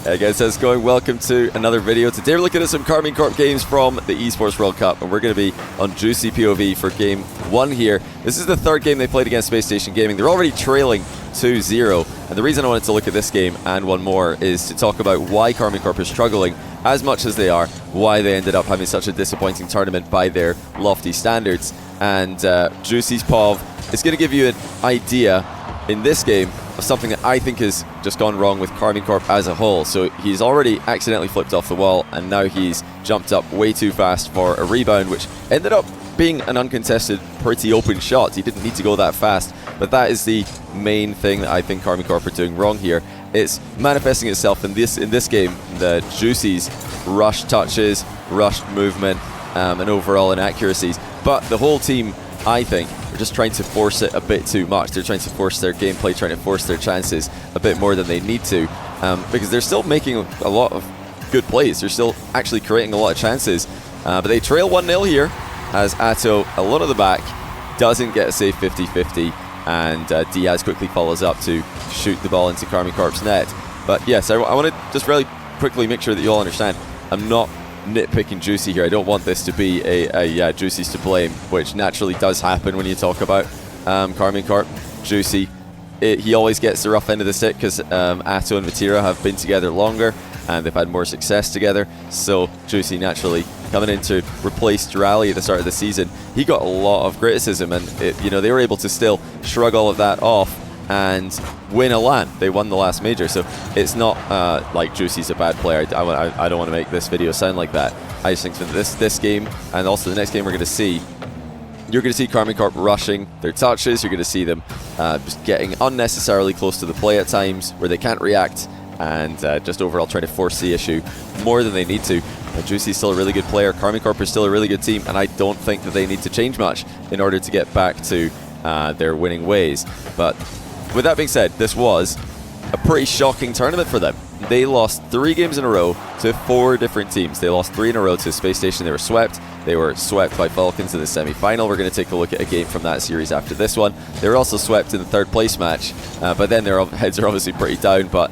Hey guys, how's it going? Welcome to another video. Today we're looking at some Karmine Corp games from the Esports World Cup, and we're going to be on Juicy POV for game 1 here. This is the third game they played against Space Station Gaming. They're already trailing 2-0, and the reason I wanted to look at this game and one more is to talk about why Karmine Corp is struggling as much as they are, why they ended up having such a disappointing tournament by their lofty standards. And Juicy's POV is going to give you an idea in this game of something that I think has just gone wrong with Karmine Corp as a whole. So he's already accidentally flipped off the wall, and now he's jumped up way too fast for a rebound, which ended up being an uncontested, pretty open shot. He didn't need to go that fast, but that is the main thing that I think Karmine Corp are doing wrong here. It's manifesting itself in this game, the Juicy's rushed touches, rushed movement, and overall inaccuracies. But the whole team, I think, are just trying to force it a bit too much. They're trying to force their gameplay, trying to force their chances a bit more than they need to, because they're still making a lot of good plays. They're still actually creating a lot of chances, but they trail 1-0 here as Atto, a lot of the back, doesn't get a safe 50-50, and Diaz quickly follows up to shoot the ball into Karmine Corp's net. But yes, I want to just really quickly make sure that you all understand, I'm not nitpicking Juicy here. I don't want this to be a Juicy's to blame, which naturally does happen when you talk about Karmine Corp. Juicy, he always gets the rough end of the stick because Atto and Vatira have been together longer and they've had more success together. So Juicy naturally coming in to replace Rally at the start of the season, he got a lot of criticism, and they were able to still shrug all of that off and win a LAN. They won the last major, so it's not like Juicy's a bad player. I don't want to make this video sound like that. I just think that this game, and also the next game we're going to see, you're going to see Karmine Corp rushing their touches. You're going to see them just getting unnecessarily close to the play at times where they can't react, and just overall trying to force the issue more than they need to. But Juicy's still a really good player. Karmine Corp is still a really good team, and I don't think that they need to change much in order to get back to their winning ways. But with that being said, this was a pretty shocking tournament for them. They lost 3 games in a row to 4 different teams. They lost 3 in a row to Space Station. They were swept. They were swept by Falcons in the semi-final. We're going to take a look at a game from that series after this one. They were also swept in the 3rd place match, but then their heads are obviously pretty down. But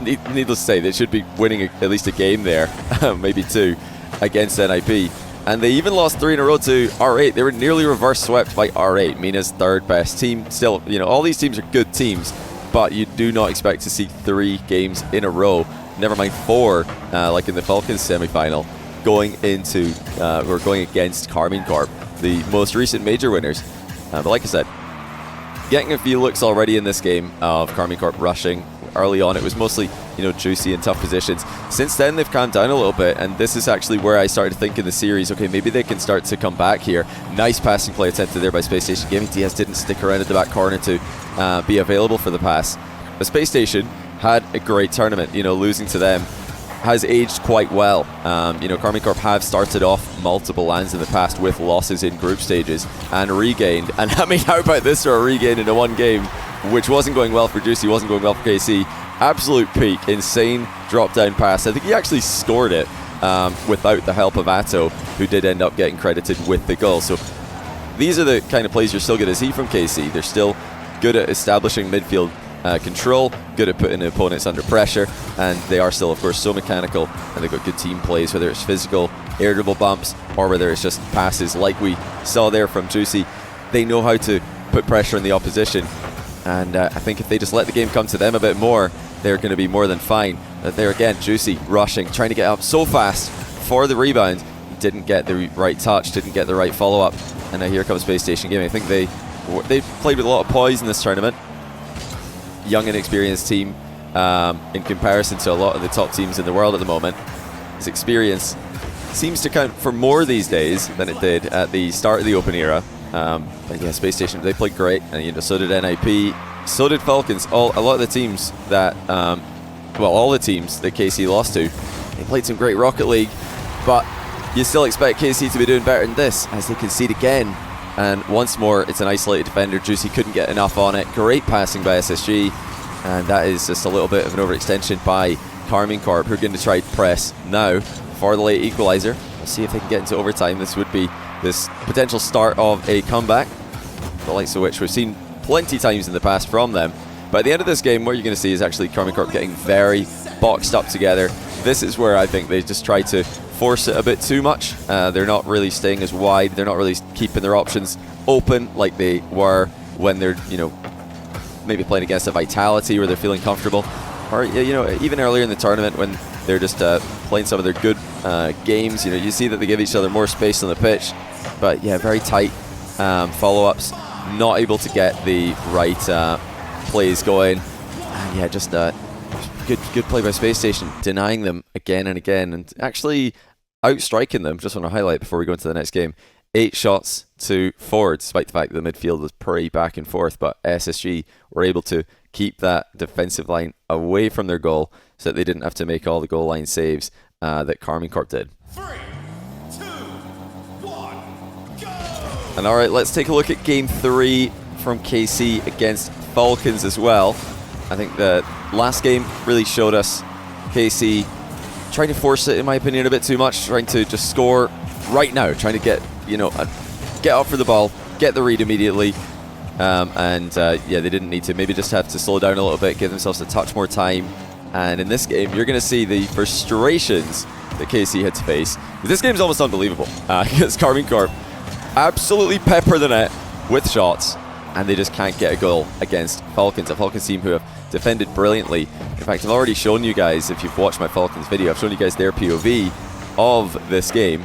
needless to say, they should be winning at least a game there, maybe 2, against NIP. And they even lost 3 in a row to R8. They were nearly reverse swept by R8, Mina's 3rd best team. Still, all these teams are good teams, but you do not expect to see 3 games in a row, never mind 4, like in the Falcons semi-final, going against Karmine Corp, the most recent major winners. But like I said, getting a few looks already in this game of Karmine Corp rushing. Early on, it was mostly, Juicy in tough positions. Since then, they've calmed down a little bit, and this is actually where I started thinking the series, okay, maybe they can start to come back here. Nice passing play attempted there by Space Station Gaming. Diaz didn't stick around at the back corner to be available for the pass. But Space Station had a great tournament. Losing to them has aged quite well. Karmine Corp have started off multiple LANs in the past with losses in group stages and regained. And I mean, how about this for a regain into 1 game, which wasn't going well for Juicy, wasn't going well for KC. Absolute peak, insane drop-down pass. I think he actually scored it without the help of Atto, who did end up getting credited with the goal. So these are the kind of plays you're still going to see from KC. They're still good at establishing midfield control, good at putting opponents under pressure, and they are still, of course, so mechanical, and they've got good team plays, whether it's physical, air dribble bumps, or whether it's just passes like we saw there from Juicy. They know how to put pressure on the opposition, and I think if they just let the game come to them a bit more, they're going to be more than fine. But there again, Juicy rushing, trying to get up so fast for the rebound, didn't get the right touch, didn't get the right follow-up, and now here comes Space Station Gaming. I think they played with a lot of poise in this tournament. Young and experienced team in comparison to a lot of the top teams in the world at the moment. His experience seems to count for more these days than it did at the start of the Open era. But yeah, Space Station, they played great, and so did NIP, so did Falcons. A lot of the teams that, all the teams that KC lost to, they played some great Rocket League, but you still expect KC to be doing better than this as they concede again. And once more, it's an isolated defender. Juicy couldn't get enough on it. Great passing by SSG, and that is just a little bit of an overextension by Karmine Corp, who are going to try to press now for the late equalizer. We'll see if they can get into overtime. This would be this potential start of a comeback, the likes of which we've seen plenty times in the past from them. But at the end of this game, what you're going to see is actually Karmine Corp getting very boxed up together. This is where I think they just try to force it a bit too much. They're not really staying as wide. They're not really keeping their options open like they were when they're, maybe playing against a Vitality where they're feeling comfortable. Or, even earlier in the tournament when they're just playing some of their good games, you see that they give each other more space on the pitch. But yeah, very tight follow-ups, not able to get the right plays going. And yeah, just good play by Space Station, denying them again and again, and actually outstriking them. Just want to highlight before we go into the next game, 8 shots to 4, despite the fact that the midfield was pretty back and forth, but SSG were able to keep that defensive line away from their goal so that they didn't have to make all the goal line saves that Karmine Corp did. 3, 2, 1, go! And alright, let's take a look at Game 3 from KC against Falcons as well. I think the last game really showed us KC trying to force it, in my opinion, a bit too much, trying to just score right now, trying to get, get up for the ball, get the read immediately. Yeah, they didn't need to. Maybe just have to slow down a little bit, give themselves a touch more time. And in this game, you're going to see the frustrations that KC had to face. This game is almost unbelievable because Karmine Corp absolutely pepper the net with shots, and they just can't get a goal against Falcons, a Falcons team who have defended brilliantly. In fact, I've already shown you guys, if you've watched my Falcons video, I've shown you guys their POV of this game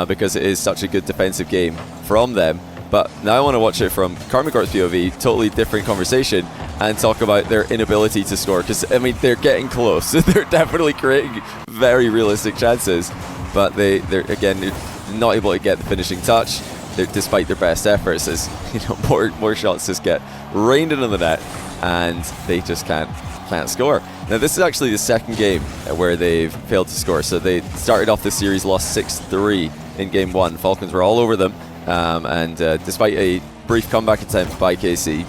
because it is such a good defensive game from them. But now I want to watch it from Karmine Corp's POV, totally different conversation, and talk about their inability to score. Because, I mean, they're getting close. They're definitely creating very realistic chances, but they're again, not able to get the finishing touch, despite their best efforts, as more shots just get rained into the net, and they just can't score. Now, this is actually the second game where they've failed to score. So they started off this series, lost 6-3 in Game 1. Falcons were all over them. Despite a brief comeback attempt by KC,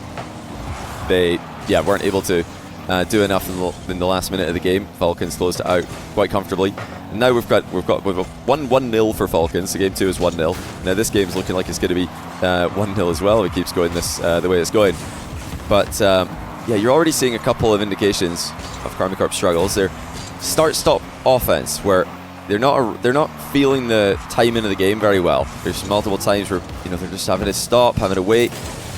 they weren't able to do enough in the last minute of the game. Falcons closed it out quite comfortably. And now we've got 1-0 for Falcons. So Game 2 is 1-0. Now this game's looking like it's going to be 1-0 as well if it keeps going the way it's going. But you're already seeing a couple of indications of Karmine Corp's struggles. Their start-stop offense, where they're not feeling the timing of the game very well. There's multiple times where they're just having to stop, having to wait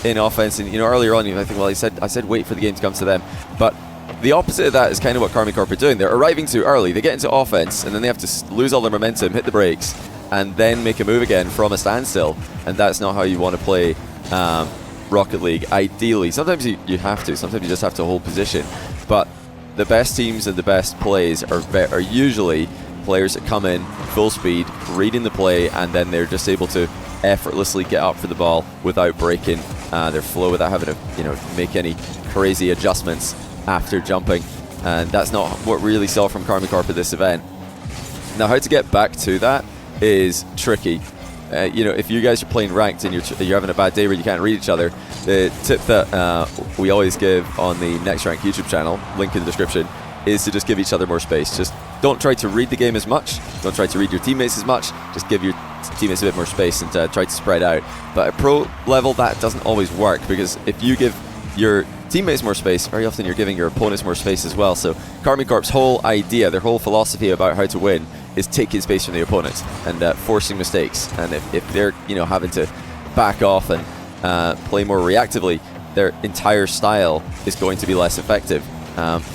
in offense. And earlier on, I think, well, I said wait for the game to come to them, but the opposite of that is kind of what Karmine Corp are doing. They're arriving too early. They get into offense, and then they have to lose all their momentum, hit the brakes, and then make a move again from a standstill. And that's not how you want to play Rocket League. Ideally, sometimes you have to. Sometimes you just have to hold position. But the best teams and the best plays are usually players that come in full speed, reading the play, and then they're just able to effortlessly get up for the ball without breaking their flow, without having to make any crazy adjustments after jumping. And that's not what we really saw from Karmine Corp at this event. Now, how to get back to that is tricky. If you guys are playing ranked and you're having a bad day where you can't read each other, the tip that we always give on the Next Rank YouTube channel, link in the description, is to just give each other more space. Just don't try to read the game as much. Don't try to read your teammates as much. Just give your teammates a bit more space and try to spread out. But at pro level, that doesn't always work, because if you give your teammates more space, very often you're giving your opponents more space as well. So Karmine Corp's whole idea, their whole philosophy about how to win, is taking space from the opponents and forcing mistakes. And if they're having to back off and play more reactively, their entire style is going to be less effective.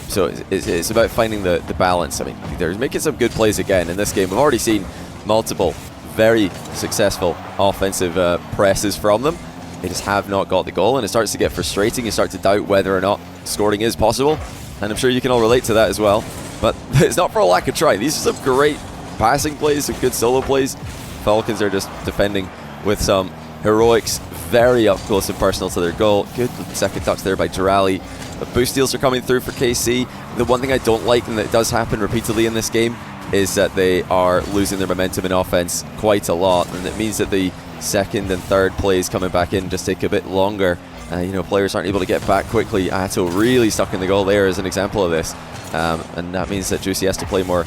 So it's about finding the balance. I mean, they're making some good plays again in this game. We've already seen multiple very successful offensive presses from them. They just have not got the goal, and it starts to get frustrating. You start to doubt whether or not scoring is possible, and I'm sure you can all relate to that as well. But it's not for a lack of trying. These are some great passing plays, some good solo plays. Falcons are just defending with some heroics, very up close and personal to their goal. Good second touch there by Durali. The boost steals are coming through for KC. The one thing I don't like, and that does happen repeatedly in this game, is that they are losing their momentum in offense quite a lot, and it means that the second and third plays coming back in just take a bit longer. Players aren't able to get back quickly. Ato really stuck in the goal there as an example of this, and that means that Juicy has to play more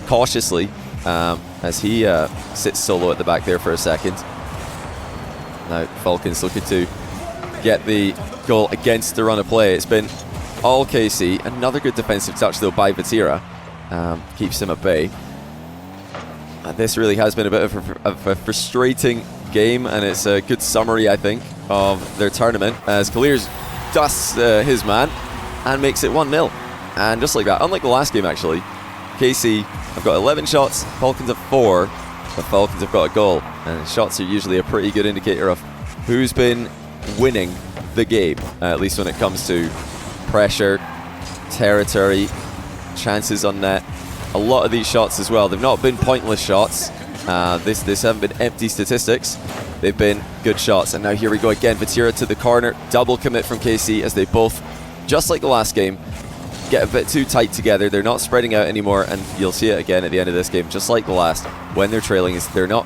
cautiously as he sits solo at the back there for a second. Now Falcons looking to get the goal against the run of play. It's been all KC. Another good defensive touch though by Vatira. Keeps him at bay. This really has been a bit of a frustrating game, and it's a good summary, I think, of their tournament, as Kalirs dusts his man and makes it 1-0. And just like that, unlike the last game actually, KC have got 11 shots, Falcons have 4, the Falcons have got a goal. And shots are usually a pretty good indicator of who's been winning the game, at least when it comes to pressure, territory, chances on net. A lot of these shots as well, they've not been pointless shots. This haven't been empty statistics. They've been good shots. And now here we go again. Vatira to the corner. Double commit from KC as they both, just like the last game, get a bit too tight together. They're not spreading out anymore, and you'll see it again at the end of this game, just like the last. When they're trailing, is they're not,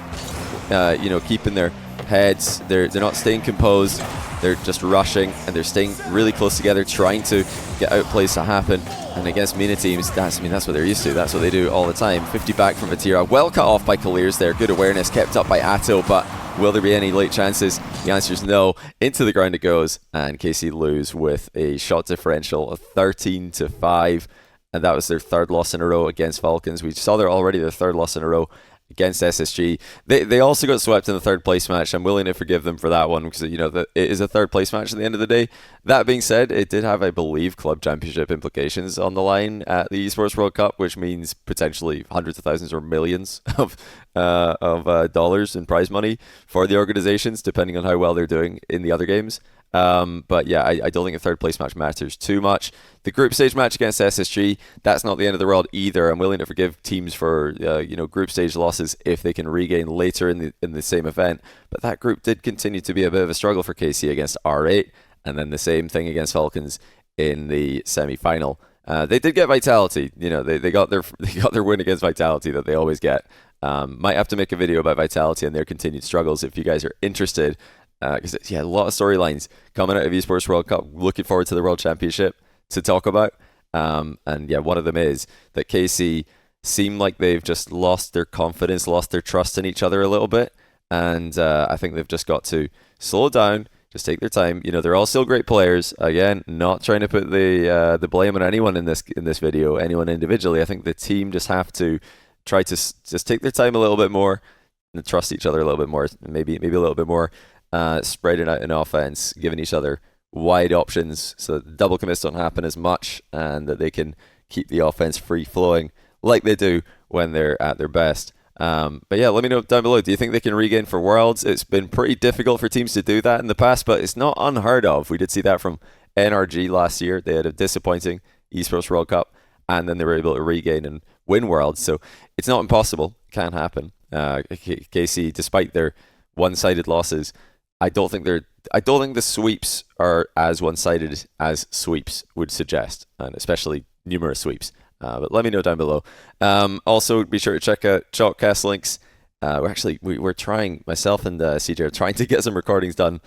keeping their heads. They're not staying composed. They're just rushing, and they're staying really close together, trying to get outplays to happen. And against MENA teams, that's what they're used to. That's what they do all the time. 50 back from Vatira. Well cut off by Kalirs there. Good awareness kept up by Atto, but will there be any late chances? The answer is no. Into the ground it goes, and KC lose with a shot differential of 13-5. And that was their third loss in a row against Falcons. We saw there already their third loss in a row against SSG. They also got swept in the third place match. I'm willing to forgive them for that one because it is a third place match at the end of the day. That being said, it did have, I believe, club championship implications on the line at the Esports World Cup, which means potentially hundreds of thousands or millions of dollars in prize money for the organizations, depending on how well they're doing in the other games. But yeah, I don't think a third place match matters too much. The group stage match against SSG, that's not the end of the world either. I'm willing to forgive teams for group stage losses if they can regain later in the same event. But that group did continue to be a bit of a struggle for KC against R8, and then the same thing against Falcons in the semi-final. They did get Vitality. They got their win against Vitality that they always get. Might have to make a video about Vitality and their continued struggles if you guys are interested. Because a lot of storylines coming out of Esports World Cup. Looking forward to the World Championship to talk about. And one of them is that KC seem like they've just lost their confidence, lost their trust in each other a little bit. And I think they've just got to slow down, just take their time. They're all still great players. Again, not trying to put the blame on anyone in this video, anyone individually. I think the team just have to try to just take their time a little bit more and trust each other a little bit more, maybe a little bit more. Spreading out in offense, giving each other wide options so that double commits don't happen as much, and that they can keep the offense free flowing like they do when they're at their best. But yeah, let me know down below. Do you think they can regain for Worlds? It's been pretty difficult for teams to do that in the past, but it's not unheard of. We did see that from NRG last year. They had a disappointing Esports World Cup, and then they were able to regain and win Worlds. So it's not impossible. It can happen. KC, despite their one-sided losses, I don't think the sweeps are as one-sided as sweeps would suggest, and especially numerous sweeps. But let me know down below. Also, be sure to check out Chalkcast links. We're trying, myself and CJ are trying to get some recordings done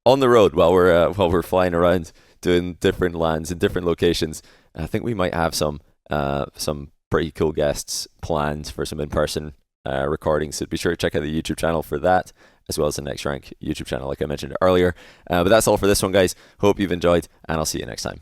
on the road while we're flying around doing different lands in different locations. I think we might have some pretty cool guests planned for some in-person recordings. So be sure to check out the YouTube channel for that, as well as the Next Rank YouTube channel, like I mentioned earlier. But that's all for this one, guys. Hope you've enjoyed, and I'll see you next time.